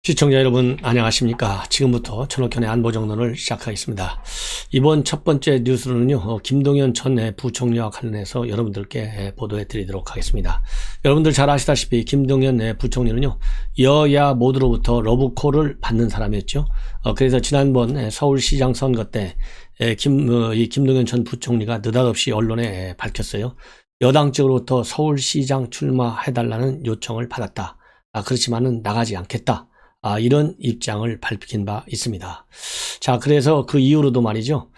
시청자 여러분 안녕하십니까. 지금부터 천옥현의 안보정론을 시작하겠습니다. 이번 첫 번째 뉴스는요, 김동연 전 부총리와 관련해서 여러분들께 보도해 드리도록 하겠습니다. 여러분들 잘 아시다시피 김동연 부총리는요, 여야 모두로부터 러브콜을 받는 사람이었죠. 그래서 지난번 서울시장 선거 때 김동연 전 부총리가 느닷없이 언론에 밝혔어요. 여당 측으로부터 서울시장 출마해달라는 요청을 받았다. 그렇지만은 나가지 않겠다. 이런 입장을 밝힌 바 있습니다. 자, 그래서 그 이후로도 말이죠.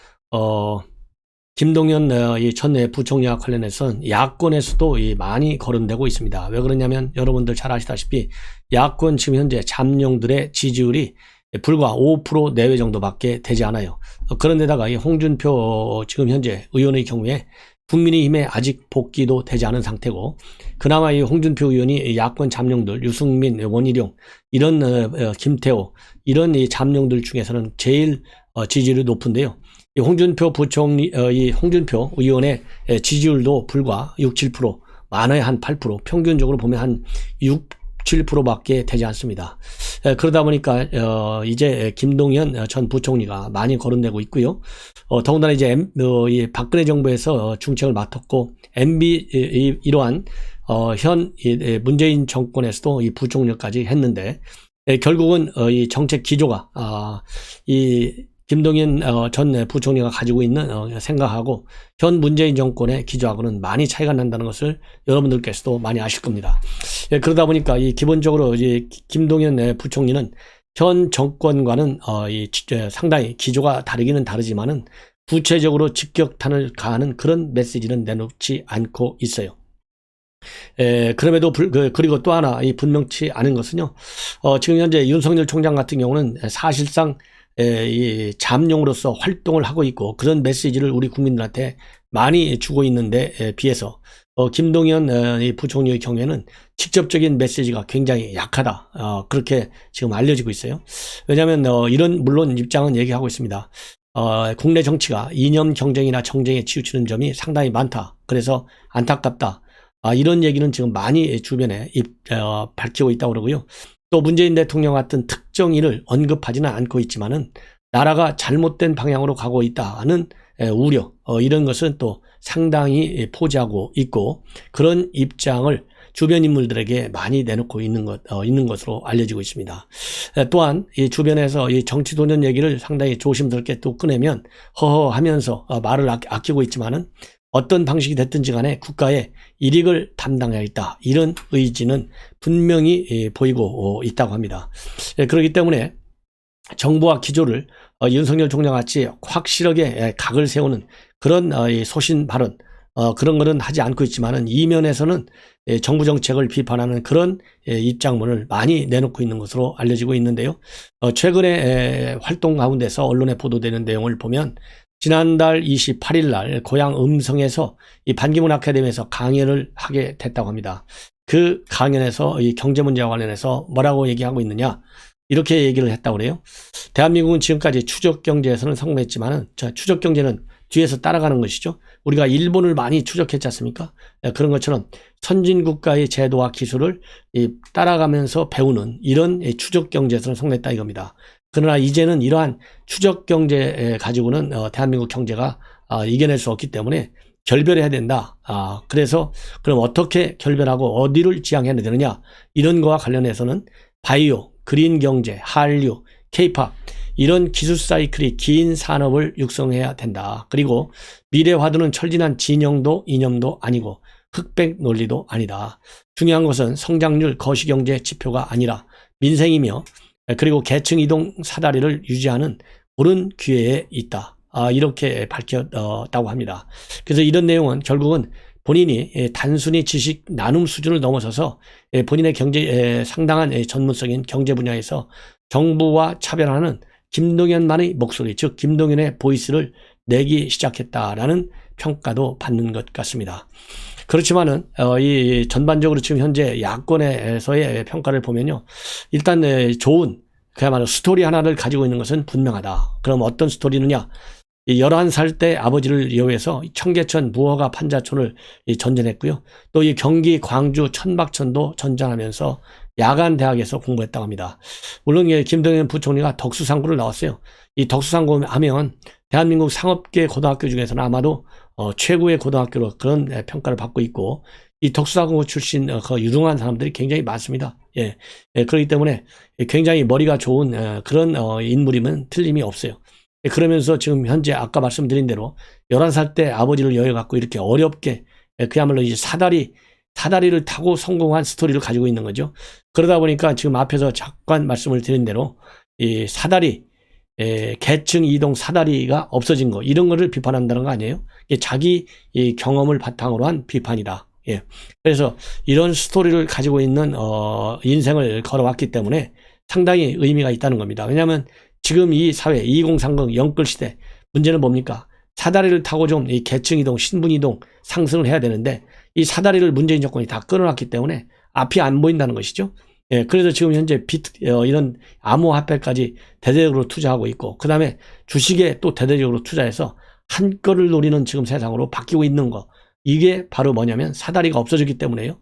김동연 전 부총리와 관련해서는 야권에서도 많이 거론되고 있습니다. 왜 그러냐면 여러분들 잘 아시다시피 야권 지금 현재 잠룡들의 지지율이 불과 5% 내외 정도밖에 되지 않아요. 그런데다가 이 홍준표 지금 현재 의원의 경우에 국민의힘에 아직 복귀도 되지 않은 상태고, 그나마 이 홍준표 의원이 야권 잠룡들 유승민, 원희룡 이런 김태호 이런 이 잠룡들 중에서는 제일 지지율이 높은데요. 이 홍준표 홍준표 의원의 지지율도 불과 6, 7%, 많아야 한 8%, 평균적으로 보면 한 6, 7%밖에 되지 않습니다. 그러다 보니까 이제 김동연 전 부총리가 많이 거론되고 있고요. 더군다나 이제 박근혜 정부에서 중책을 맡았고 MB 이러한 현 문재인 정권에서도 이 부총리까지 했는데, 결국은 이 정책 기조가 이 김동연 전 부총리가 가지고 있는 생각하고 현 문재인 정권의 기조하고는 많이 차이가 난다는 것을 여러분들께서도 많이 아실 겁니다. 그러다 보니까 이 기본적으로 이 김동연 부총리는 현 정권과는 상당히 기조가 다르기는 다르지만은 구체적으로 직격탄을 가하는 그런 메시지는 내놓지 않고 있어요. 그럼에도 그리고 또 하나 분명치 않은 것은요, 지금 현재 윤석열 총장 같은 경우는 사실상 이 잠룡으로서 활동을 하고 있고 그런 메시지를 우리 국민들한테 많이 주고 있는데 비해서 김동연 부총리의 경우에는 직접적인 메시지가 굉장히 약하다. 그렇게 지금 알려지고 있어요. 왜냐하면 이런 물론 입장은 얘기하고 있습니다. 국내 정치가 이념 경쟁이나 정쟁에 치우치는 점이 상당히 많다. 그래서 안타깝다. 이런 얘기는 지금 많이 주변에 밝히고 있다고 그러고요. 또 문재인 대통령 같은 특정인을 언급하지는 않고 있지만은 나라가 잘못된 방향으로 가고 있다는 우려, 이런 것은 또 상당히 포지하고 있고 그런 입장을 주변 인물들에게 많이 내놓고 있는 것으로 알려지고 있습니다. 또한 이 주변에서 이 정치 도전 얘기를 상당히 조심스럽게 또 꺼내면 허허하면서 말을 아끼고 있지만은 어떤 방식이 됐든지 간에 국가의 이익을 담당해야겠다. 이런 의지는 분명히 보이고 있다고 합니다. 그렇기 때문에 정부와 기조를 윤석열 총장같이 확실하게 각을 세우는 그런 소신 발언, 그런 거는 하지 않고 있지만은 이면에서는 정부 정책을 비판하는 그런 입장문을 많이 내놓고 있는 것으로 알려지고 있는데요. 최근에 활동 가운데서 언론에 보도되는 내용을 보면 지난달 28일 날 고향 음성에서 이 반기문 아카데미에서 강연을 하게 됐다고 합니다. 그 강연에서 이 경제 문제와 관련해서 뭐라고 얘기하고 있느냐, 이렇게 얘기를 했다고 그래요. 대한민국은 지금까지 추적 경제에서는 성공했지만은 추적 경제는 뒤에서 따라가는 것이죠. 우리가 일본을 많이 추적했지 않습니까? 그런 것처럼 선진국가의 제도와 기술을 따라가면서 배우는 이런 추적 경제에서는 성공했다 이겁니다. 그러나 이제는 이러한 추적 경제 가지고는 대한민국 경제가 이겨낼 수 없기 때문에 결별해야 된다. 그래서 그럼 어떻게 결별하고 어디를 지향해야 되느냐, 이런 거와 관련해서는 바이오, 그린 경제, 한류, 케이팝 이런 기술 사이클이 긴 산업을 육성해야 된다. 그리고 미래화두는 철진한 진영도 이념도 아니고 흑백 논리도 아니다. 중요한 것은 성장률 거시경제 지표가 아니라 민생이며 그리고 계층 이동 사다리를 유지하는 옳은 기회에 있다. 이렇게 밝혔다고 합니다. 그래서 이런 내용은 결국은 본인이 단순히 지식 나눔 수준을 넘어서서 본인의 상당한 전문성인 경제 분야에서 정부와 차별하는 김동연만의 목소리, 즉 김동연의 보이스를 내기 시작했다라는 평가도 받는 것 같습니다. 그렇지만은 이 전반적으로 지금 현재 야권에서의 평가를 보면요, 일단 좋은 그야말로 스토리 하나를 가지고 있는 것은 분명하다. 그럼 어떤 스토리느냐? 11살 때 아버지를 이용해서 청계천 무허가 판자촌을 전전했고요. 또 이 경기 광주 천박천도 전전하면서 야간 대학에서 공부했다고 합니다. 물론 김동연 부총리가 덕수상고를 나왔어요. 이 덕수상고 하면 대한민국 상업계 고등학교 중에서는 아마도 최고의 고등학교로 그런 평가를 받고 있고, 이 덕수상고 출신 그 유능한 사람들이 굉장히 많습니다. 예, 그렇기 때문에 굉장히 머리가 좋은 그런 인물이면 틀림이 없어요. 그러면서 지금 현재 아까 말씀드린 대로 11살 때 아버지를 여행갖고 이렇게 어렵게 그야말로 이제 사다리를 타고 성공한 스토리를 가지고 있는 거죠. 그러다 보니까 지금 앞에서 잠깐 말씀을 드린 대로 이 사다리, 계층 이동 사다리가 없어진 거, 이런 거를 비판한다는 거 아니에요? 이게 자기 이 경험을 바탕으로 한 비판이다. 예. 그래서 이런 스토리를 가지고 있는 인생을 걸어왔기 때문에 상당히 의미가 있다는 겁니다. 왜냐하면 지금 이 사회 2030 영끌 시대, 문제는 뭡니까? 사다리를 타고 좀 이 계층 이동, 신분 이동 상승을 해야 되는데, 이 사다리를 문재인 정권이 다 끊어놨기 때문에 앞이 안 보인다는 것이죠. 예, 그래서 지금 현재 이런 암호화폐까지 대대적으로 투자하고 있고, 그 다음에 주식에 또 대대적으로 투자해서 한 건을 노리는 지금 세상으로 바뀌고 있는 거, 이게 바로 뭐냐면 사다리가 없어졌기 때문에요.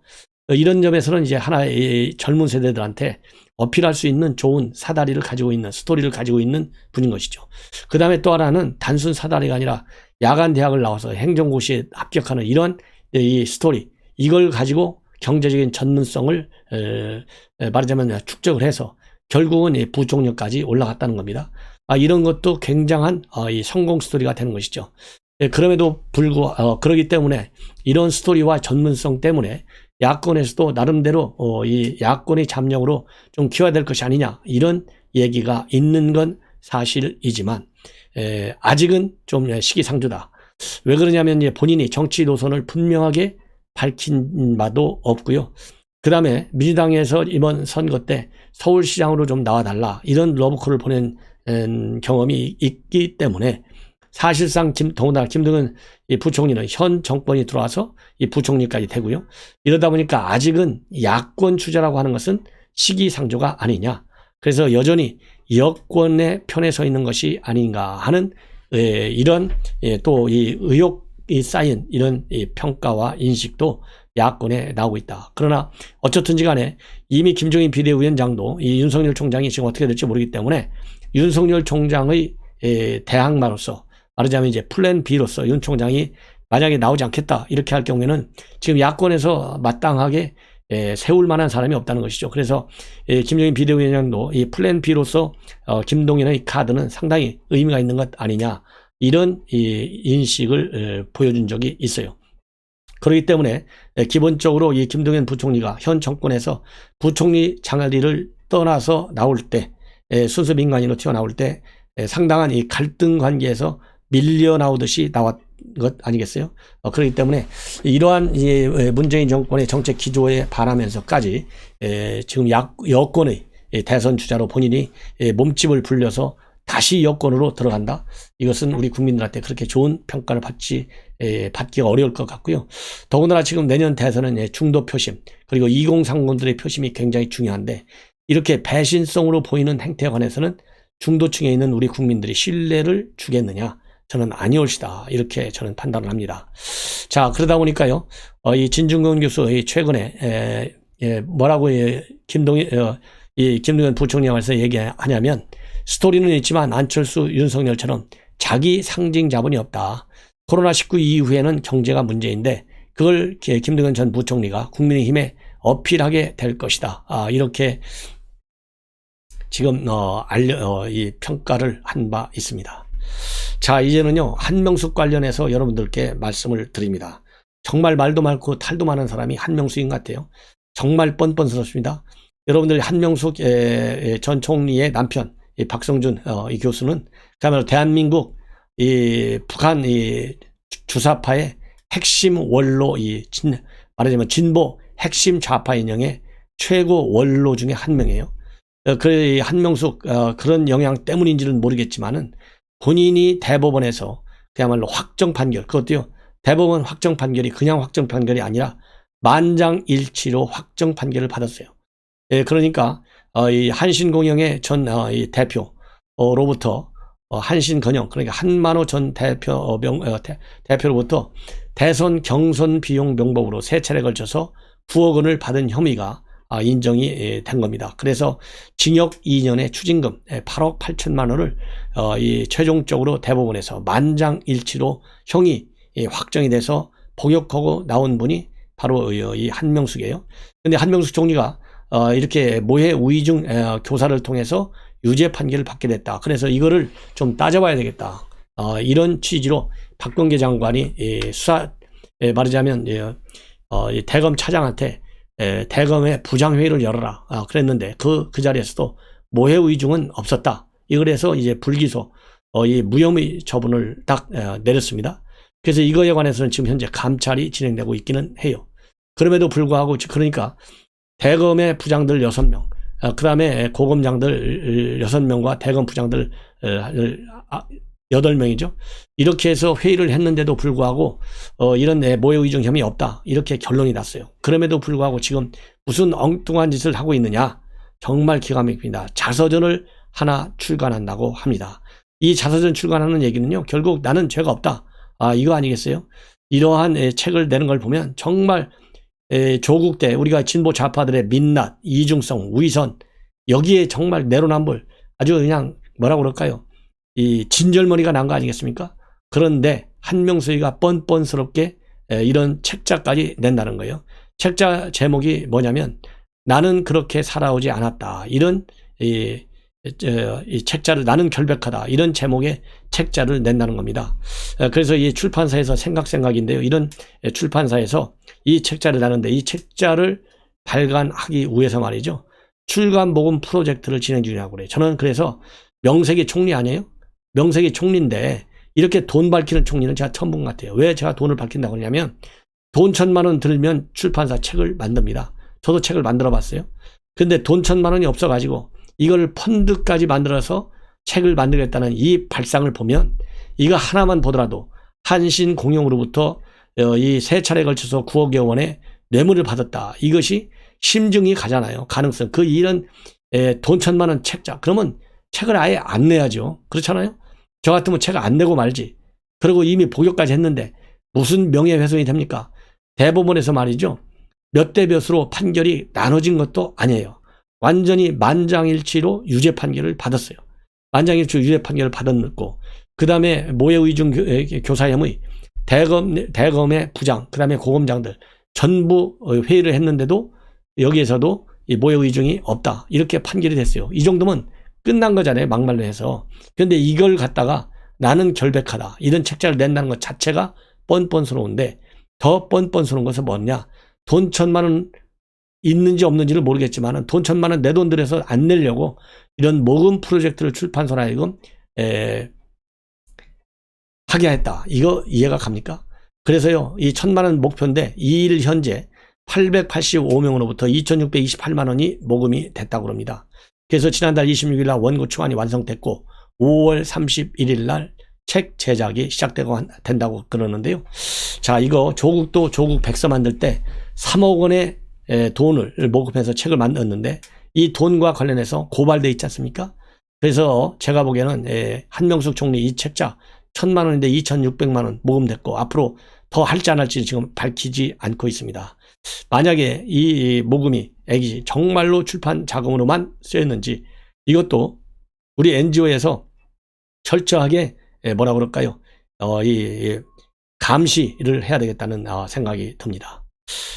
이런 점에서는 이제 하나의 젊은 세대들한테 어필할 수 있는 좋은 사다리를 가지고 있는, 스토리를 가지고 있는 분인 것이죠. 그 다음에 또 하나는 단순 사다리가 아니라 야간 대학을 나와서 행정고시에 합격하는 이런 이 스토리, 이걸 가지고 경제적인 전문성을 말하자면 축적을 해서 결국은 이 부총리까지 올라갔다는 겁니다. 이런 것도 굉장한 이 성공 스토리가 되는 것이죠. 그럼에도 불구하고 그러기 때문에 이런 스토리와 전문성 때문에 야권에서도 나름대로 이 야권의 잠룡으로 좀 키워야 될 것이 아니냐, 이런 얘기가 있는 건 사실이지만 아직은 좀 시기상조다. 왜 그러냐면 이제 본인이 정치 노선을 분명하게 밝힌 바도 없고요. 그 다음에 민주당에서 이번 선거 때 서울시장으로 좀 나와달라, 이런 러브콜을 보낸 경험이 있기 때문에 사실상 더군다나 김동연 부총리는 현 정권이 들어와서 이 부총리까지 되고요. 이러다 보니까 아직은 야권 주자라고 하는 것은 시기상조가 아니냐. 그래서 여전히 여권의 편에 서 있는 것이 아닌가 하는 이런 또 이 의혹이 쌓인 이런 평가와 인식도 야권에 나오고 있다. 그러나 어쨌든지 간에 이미 김종인 비대위원장도 이 윤석열 총장이 지금 어떻게 될지 모르기 때문에 윤석열 총장의 대항마로서, 말하자면 이제 플랜 B로서 윤 총장이 만약에 나오지 않겠다 이렇게 할 경우에는 지금 야권에서 마땅하게 세울 만한 사람이 없다는 것이죠. 그래서 김종인 비대위원장도 이 플랜 B로서 김동연의 카드는 상당히 의미가 있는 것 아니냐, 이런 인식을 보여준 적이 있어요. 그렇기 때문에 기본적으로 이 김동연 부총리가 현 정권에서 부총리 장관리를 떠나서 나올 때, 순수 민간인으로 튀어나올 때 상당한 이 갈등 관계에서 밀려 나오듯이 나왔 것 아니겠어요? 그렇기 때문에 이러한 문재인 정권의 정책 기조에 반하면서까지 지금 여권의 대선 주자로 본인이 몸집을 불려서 다시 여권으로 들어간다. 이것은 우리 국민들한테 그렇게 좋은 평가를 받기가 어려울 것 같고요. 더군다나 지금 내년 대선은 중도 표심, 그리고 2030들의 표심이 굉장히 중요한데, 이렇게 배신성으로 보이는 행태에 관해서는 중도층에 있는 우리 국민들이 신뢰를 주겠느냐? 저는 아니올시다, 이렇게 저는 판단을 합니다. 자, 그러다 보니까요, 이 진중권 교수 최근에 뭐라고 김동연 부총리와서 얘기하냐면, 스토리는 있지만 안철수, 윤석열처럼 자기 상징 자본이 없다. 코로나19 이후에는 경제가 문제인데 그걸 김동연 전 부총리가 국민의힘에 어필하게 될 것이다. 이렇게 지금 이 평가를 한 바 있습니다. 자, 이제는요, 한명숙 관련해서 여러분들께 말씀을 드립니다. 정말 말도 많고 탈도 많은 사람이 한명숙인 것 같아요. 정말 뻔뻔스럽습니다. 여러분들이 한명숙 전 총리의 남편 박성준 이 교수는 그야말로 대한민국 북한 주사파의 핵심 원로, 말하자면 진보 핵심 좌파 인형의 최고 원로 중에 한 명이에요. 그 한명숙 그런 영향 때문인지는 모르겠지만은 본인이 대법원에서 그야말로 확정 판결, 그것도요, 대법원 확정 판결이 그냥 확정 판결이 아니라 만장일치로 확정 판결을 받았어요. 그러니까 이 한신공영의 전 대표로부터 한신건영, 그러니까 한만호 전 대표로부터 대선 경선 비용 명목으로 3차례에 걸쳐서 9억 원을 받은 혐의가 인정이 된 겁니다. 그래서 징역 2년에 추징금 8억 8천만 원을 이 최종적으로 대법원에서 만장일치로 형이 확정이 돼서 복역하고 나온 분이 바로 이 한명숙이에요. 근데 한명숙 총리가 이렇게 모해 우의중 교사를 통해서 유죄 판결을 받게 됐다. 그래서 이거를 좀 따져봐야 되겠다. 이런 취지로 박범계 장관이 수사 말하자면 대검 차장한테 대검의 부장회의를 열어라 그랬는데 그 자리에서도 모해 우의중은 없었다. 이거래서 이제 불기소 이 무혐의 처분을 딱 내렸습니다. 그래서 이거에 관해서는 지금 현재 감찰이 진행되고 있기는 해요. 그럼에도 불구하고 그러니까 대검의 부장들 6명 그 다음에 고검장들 6명과 대검 부장들 8명이죠. 이렇게 해서 회의를 했는데도 불구하고 이런 모해 우의중 혐의 없다. 이렇게 결론이 났어요. 그럼에도 불구하고 지금 무슨 엉뚱한 짓을 하고 있느냐. 정말 기가 막힙니다. 자서전을 하나 출간한다고 합니다. 이 자서전 출간하는 얘기는요. 결국 나는 죄가 없다. 이거 아니겠어요? 이러한 책을 내는 걸 보면 정말 조국 때 우리가 진보 좌파들의 민낯, 이중성, 위선 여기에 정말 내로남불 아주 그냥 뭐라고 그럴까요? 이 진절머리가 난 거 아니겠습니까? 그런데 한명숙이가 뻔뻔스럽게 이런 책자까지 낸다는 거예요. 책자 제목이 뭐냐면 나는 그렇게 살아오지 않았다. 이런 이 책자를 나는 결백하다. 이런 제목의 책자를 낸다는 겁니다. 그래서 이 출판사에서 생각인데요. 이런 출판사에서 이 책자를 내는데 이 책자를 발간하기 위해서 말이죠. 출간 모금 프로젝트를 진행 중이라고 그래요. 저는 그래서 명색이 총리 아니에요? 명색이 총리인데 이렇게 돈 밝히는 총리는 제가 처음 본 것 같아요. 왜 제가 돈을 밝힌다고 하냐면 돈 1,000만 원 들면 출판사 책을 만듭니다. 저도 책을 만들어 봤어요. 근데 돈 1,000만 원이 없어가지고 이걸 펀드까지 만들어서 책을 만들겠다는 이 발상을 보면 이거 하나만 보더라도 한신공영으로부터 이 3차례에 걸쳐서 9억여 원의 뇌물을 받았다. 이것이 심증이 가잖아요. 가능성. 이런 돈 1,000만 원 책자. 그러면 책을 아예 안 내야죠. 그렇잖아요. 저 같으면 책 안 내고 말지. 그리고 이미 복역까지 했는데 무슨 명예훼손이 됩니까? 대법원에서 말이죠. 몇 대 몇으로 판결이 나눠진 것도 아니에요. 완전히 만장일치로 유죄 판결을 받았어요. 만장일치로 유죄 판결을 받았고 그 다음에 모해 우의중 교사 혐의 대검의 부장 그 다음에 고검장들 전부 회의를 했는데도 여기에서도 이 모해 우의중이 없다. 이렇게 판결이 됐어요. 이 정도면 끝난 거잖아요. 막말로 해서. 그런데 이걸 갖다가 나는 결백하다. 이런 책자를 낸다는 것 자체가 뻔뻔스러운데 더 뻔뻔스러운 것은 뭐냐. 돈 1,000만 원 있는지 없는지를 모르겠지만 돈 1,000만 원 내 돈 들여서 안 내려고 이런 모금 프로젝트를 출판사나 이거 하게 했다. 이거 이해가 갑니까? 그래서요. 이 1,000만 원 목표인데 이 일 현재 885명으로부터 2,628만 원이 모금이 됐다고 합니다. 그래서 지난달 26일 날 원고 초안이 완성됐고 5월 31일 날 책 제작이 시작되고 된다고 그러는데요. 자, 이거 조국도 조국 백서 만들 때 3억 원의 돈을 모금해서 책을 만들었는데 이 돈과 관련해서 고발돼 있지 않습니까? 그래서 제가 보기에는 한명숙 총리 이 책자 1,000만 원인데 2,600만 원 모금됐고 앞으로 더 할지 안 할지 지금 밝히지 않고 있습니다. 만약에 이 모금이 액이 정말로 출판 자금으로만 쓰였는지 이것도 우리 NGO에서 철저하게 뭐라 그럴까요? 감시를 해야 되겠다는 생각이 듭니다.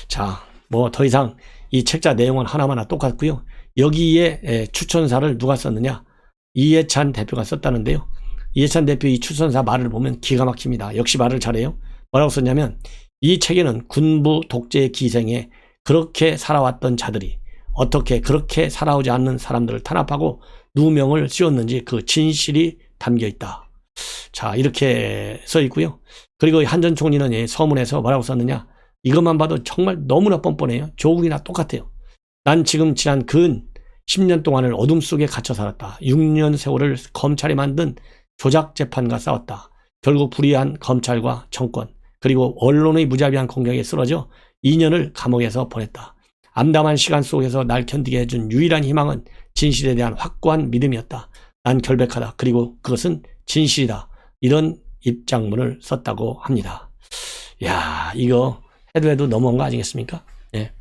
자, 뭐 더 이상 이 책자 내용은 하나마나 똑같고요. 여기에 추천사를 누가 썼느냐? 이해찬 대표가 썼다는데요. 이해찬 대표 이 추천사 말을 보면 기가 막힙니다. 역시 말을 잘해요. 뭐라고 썼냐면 이 책에는 군부 독재의 기생에 그렇게 살아왔던 자들이 어떻게 그렇게 살아오지 않는 사람들을 탄압하고 누명을 씌웠는지 그 진실이 담겨 있다. 자, 이렇게 써 있고요. 그리고 한 전 총리는 서문에서 뭐라고 썼느냐? 이것만 봐도 정말 너무나 뻔뻔해요. 조국이나 똑같아요. 난 지금 지난 근 10년 동안을 어둠 속에 갇혀 살았다. 6년 세월을 검찰이 만든 조작 재판과 싸웠다. 결국 불의한 검찰과 정권 그리고 언론의 무자비한 공격에 쓰러져 2년을 감옥에서 보냈다. 암담한 시간 속에서 날 견디게 해준 유일한 희망은 진실에 대한 확고한 믿음이었다. 난 결백하다. 그리고 그것은 진실이다. 이런 입장문을 썼다고 합니다. 야, 이거 해도 넘어온 거 아니겠습니까? 예.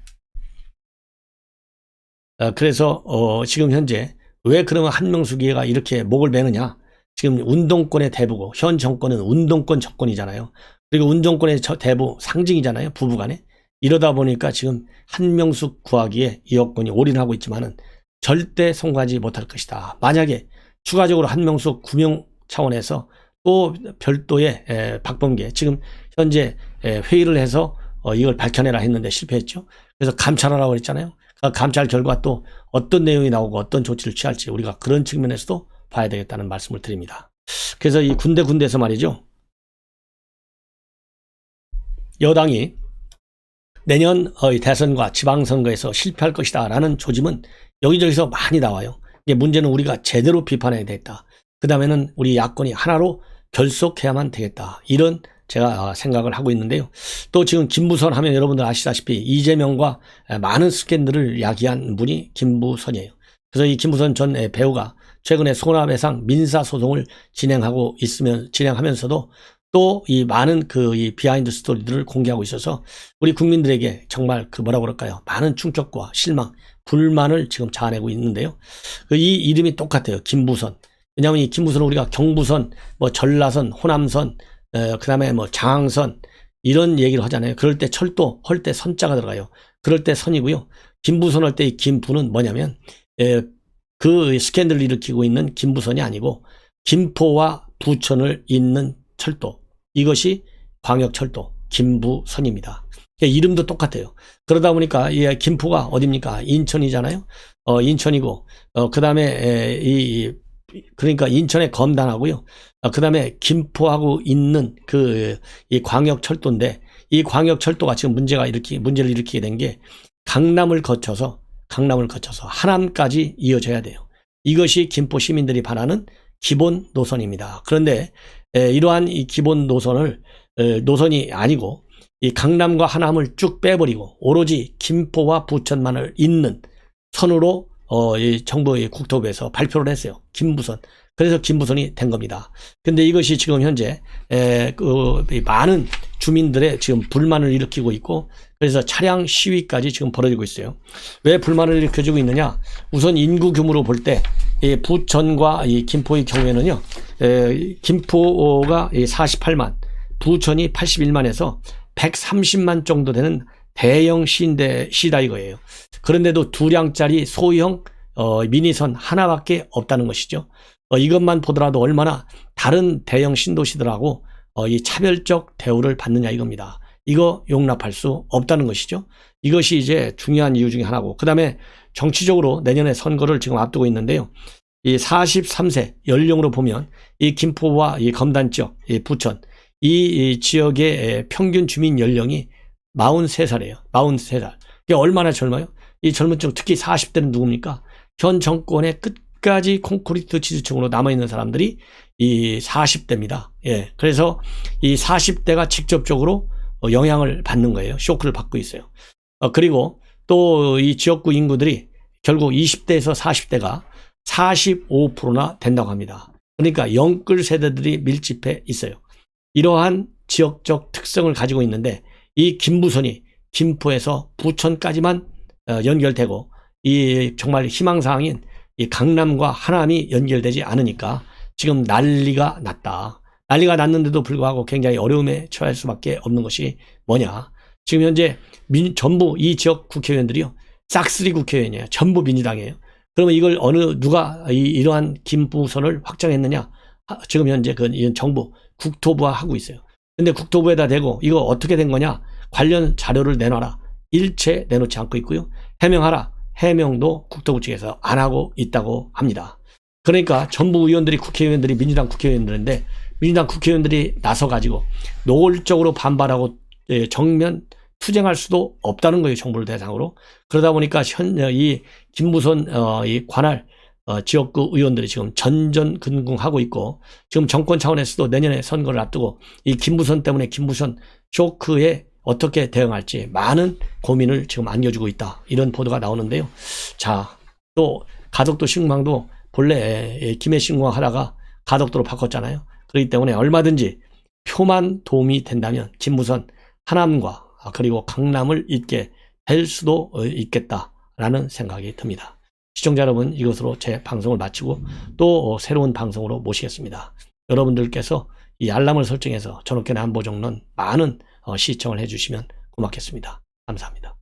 그래서 지금 현재 왜 그러면 한명숙이가 이렇게 목을 매느냐. 지금 운동권의 대부고 현 정권은 운동권 정권이잖아요. 그리고 운동권의 대부 상징이잖아요. 부부간에. 이러다 보니까 지금 한명숙 구하기에 이 여권이 올인하고 있지만은 절대 성공하지 못할 것이다. 만약에 추가적으로 한명숙 구명 차원에서 또 별도의 박범계 지금 현재 회의를 해서 이걸 밝혀내라 했는데 실패했죠. 그래서 감찰하라고 했잖아요. 감찰 결과 또 어떤 내용이 나오고 어떤 조치를 취할지 우리가 그런 측면에서도 봐야 되겠다는 말씀을 드립니다. 그래서 이 군데군데에서 말이죠. 여당이 내년 대선과 지방선거에서 실패할 것이다 라는 조짐은 여기저기서 많이 나와요. 문제는 우리가 제대로 비판해야 되겠다. 그 다음에는 우리 야권이 하나로 결속해야만 되겠다. 이런 제가 생각을 하고 있는데요. 또 지금 김부선 하면 여러분들 아시다시피 이재명과 많은 스캔들을 야기한 분이 김부선이에요. 그래서 이 김부선 전 배우가 최근에 손아배상 민사소송을 진행하면서도 또 이 많은 이 비하인드 스토리들을 공개하고 있어서 우리 국민들에게 정말 뭐라고 그럴까요? 많은 충격과 실망, 불만을 지금 자아내고 있는데요. 이 이름이 똑같아요. 김부선. 왜냐하면 이 김부선은 우리가 경부선, 전라선, 호남선, 그 다음에 장항선 이런 얘기를 하잖아요. 그럴 때 철도, 헐 때 선자가 들어가요. 그럴 때 선이고요. 김부선 할 때 이 김부는 뭐냐면 그 스캔들을 일으키고 있는 김부선이 아니고 김포와 부천을 잇는 철도. 이것이 광역철도 김부선입니다. 이름도 똑같아요. 그러다 보니까 이 김포가 어딥니까? 인천이잖아요. 인천이고 그 다음에 그러니까 인천의 검단하고요. 그 다음에 김포하고 있는 이 광역철도인데 이 광역철도가 지금 문제를 일으키게 된 게 강남을 거쳐서 하남까지 이어져야 돼요. 이것이 김포 시민들이 바라는 기본 노선입니다. 그런데 이러한 이 기본 노선이 아니고 이 강남과 하남을 쭉 빼버리고 오로지 김포와 부천만을 잇는 선으로 이 정부의 국토부에서 발표를 했어요. 김부선. 그래서 김부선이 된 겁니다. 근데 이것이 지금 현재 많은 주민들의 지금 불만을 일으키고 있고 그래서 차량 시위까지 지금 벌어지고 있어요. 왜 불만을 일으켜주고 있느냐? 우선 인구 규모로 볼 때 부천과 이 김포의 경우에는요. 김포가 48만, 부천이 81만에서 130만 정도 되는 대형 시다 이거예요. 그런데도 2량짜리 소형 미니선 하나밖에 없다는 것이죠. 이것만 보더라도 얼마나 다른 대형 신도시들하고 이 차별적 대우를 받느냐 이겁니다. 이거 용납할 수 없다는 것이죠. 이것이 이제 중요한 이유 중에 하나고 그 다음에 정치적으로 내년에 선거를 지금 앞두고 있는데요. 이 43세 연령으로 보면 이 김포와 이 검단 지역, 이 부천 이 지역의 평균 주민 연령이 43살이에요. 43살. 이게 얼마나 젊어요? 이 젊은 층 특히 40대는 누굽니까? 현 정권의 끝까지 콘크리트 지지층으로 남아있는 사람들이 이 40대입니다. 예. 그래서 이 40대가 직접적으로 영향을 받는 거예요. 쇼크를 받고 있어요. 그리고 또 이 지역구 인구들이 결국 20대에서 40대가 45%나 된다고 합니다. 그러니까 영끌 세대들이 밀집해 있어요. 이러한 지역적 특성을 가지고 있는데 이 김부선이 김포에서 부천까지만 연결되고 이 정말 희망사항인 이 강남과 하남이 연결되지 않으니까 지금 난리가 났다. 난리가 났는데도 불구하고 굉장히 어려움에 처할 수밖에 없는 것이 뭐냐. 지금 현재 전부 이 지역 국회의원들이요. 싹쓸이 국회의원이에요. 전부 민주당이에요. 그러면 이걸 누가 이러한 김부선을 확정했느냐. 지금 현재 이건 정부 국토부와 하고 있어요. 근데 국토부에다 대고 이거 어떻게 된 거냐. 관련 자료를 내놔라. 일체 내놓지 않고 있고요. 해명하라. 해명도 국토부 측에서 안 하고 있다고 합니다. 그러니까 전부 의원들이 국회의원들이 민주당 국회의원들인데 민주당 국회의원들이 나서가지고 노골적으로 반발하고 정면 투쟁할 수도 없다는 거예요. 정부를 대상으로. 그러다 보니까 이 김부선 이 관할 지역구 의원들이 지금 전전긍긍하고 있고 지금 정권 차원에서도 내년에 선거를 앞두고 이 김부선 때문에 김부선 쇼크에 어떻게 대응할지 많은 고민을 지금 안겨주고 있다. 이런 보도가 나오는데요. 자, 또 가덕도 신공항도 본래 김해 신공항 하다가 가덕도로 바꿨잖아요. 그렇기 때문에 얼마든지 표만 도움이 된다면 김부선 하남과 그리고 강남을 잇게 될 수도 있겠다. 라는 생각이 듭니다. 시청자 여러분, 이것으로 제 방송을 마치고 또 새로운 방송으로 모시겠습니다. 여러분들께서 이 알람을 설정해서 전업견의 안보정론 많은 시청을 해주시면 고맙겠습니다. 감사합니다.